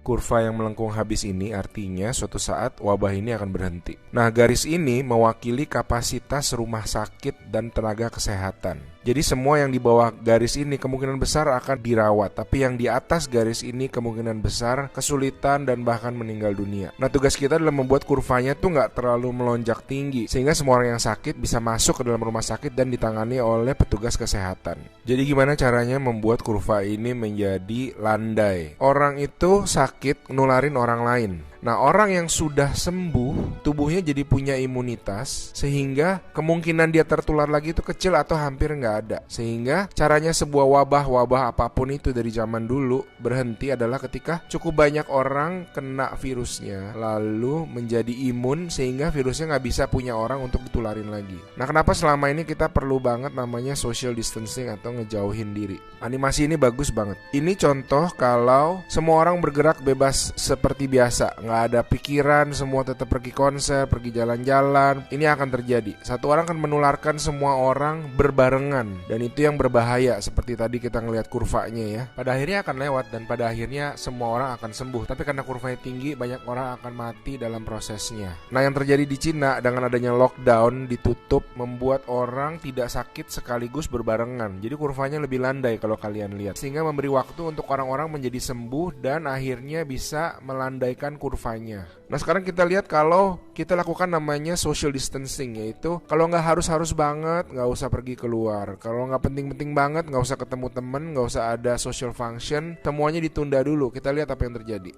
Kurva yang melengkung habis ini artinya suatu saat wabah ini akan berhenti. Nah, garis ini mewakili kapasitas rumah sakit dan tenaga kesehatan. Jadi semua yang di bawah garis ini kemungkinan besar akan dirawat, tapi yang di atas garis ini kemungkinan besar kesulitan dan bahkan meninggal dunia. Nah, tugas kita adalah membuat kurvanya tuh nggak terlalu melonjak tinggi, sehingga semua orang yang sakit bisa masuk ke dalam rumah sakit dan ditangani oleh petugas kesehatan. Jadi gimana caranya membuat kurva ini menjadi landai? Orang itu sakit nularin orang lain. Nah, orang yang sudah sembuh, tubuhnya jadi punya imunitas, sehingga kemungkinan dia tertular lagi itu kecil atau hampir nggak ada. Sehingga caranya sebuah wabah apapun itu dari zaman dulu berhenti adalah ketika cukup banyak orang kena virusnya, lalu menjadi imun sehingga virusnya nggak bisa punya orang untuk ditularin lagi. Nah, kenapa selama ini kita perlu banget namanya social distancing atau ngejauhin diri? Animasi ini bagus banget. Ini contoh kalau semua orang bergerak bebas seperti biasa, nggak ada pikiran, semua tetap pergi konser, pergi jalan-jalan. Ini akan terjadi. Satu orang akan menularkan semua orang berbarengan, dan itu yang berbahaya. Seperti tadi kita ngelihat kurvanya ya. Pada akhirnya akan lewat dan pada akhirnya semua orang akan sembuh. Tapi karena kurvanya tinggi, banyak orang akan mati dalam prosesnya. Nah, yang terjadi di Cina dengan adanya lockdown, ditutup, membuat orang tidak sakit sekaligus berbarengan. Jadi kurvanya lebih landai kalau kalian lihat, sehingga memberi waktu untuk orang-orang menjadi sembuh dan akhirnya bisa melandaikan kurva. Nah, sekarang kita lihat kalau kita lakukan namanya social distancing, yaitu kalau nggak harus banget nggak usah pergi keluar, kalau nggak penting-penting banget nggak usah ketemu temen, nggak usah ada social function, semuanya ditunda dulu. Kita lihat apa yang terjadi.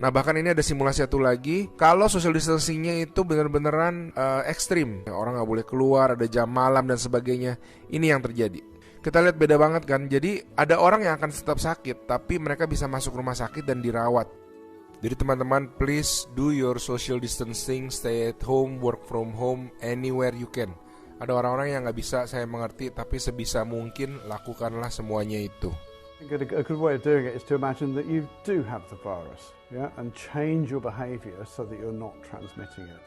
Nah, bahkan ini ada simulasi satu lagi, kalau social distancingnya itu benar-beneran ekstrim, orang nggak boleh keluar, ada jam malam dan sebagainya. Ini yang terjadi. Kita lihat beda banget kan. Jadi ada orang yang akan tetap sakit, tapi mereka bisa masuk rumah sakit dan dirawat. Jadi teman-teman, please do your social distancing, stay at home, work from home, anywhere you can. Ada orang-orang yang gak bisa, saya mengerti, tapi sebisa mungkin lakukanlah semuanya itu. A good way of doing it is to imagine that you do have the virus, yeah, and change your behavior so that you're not transmitting it.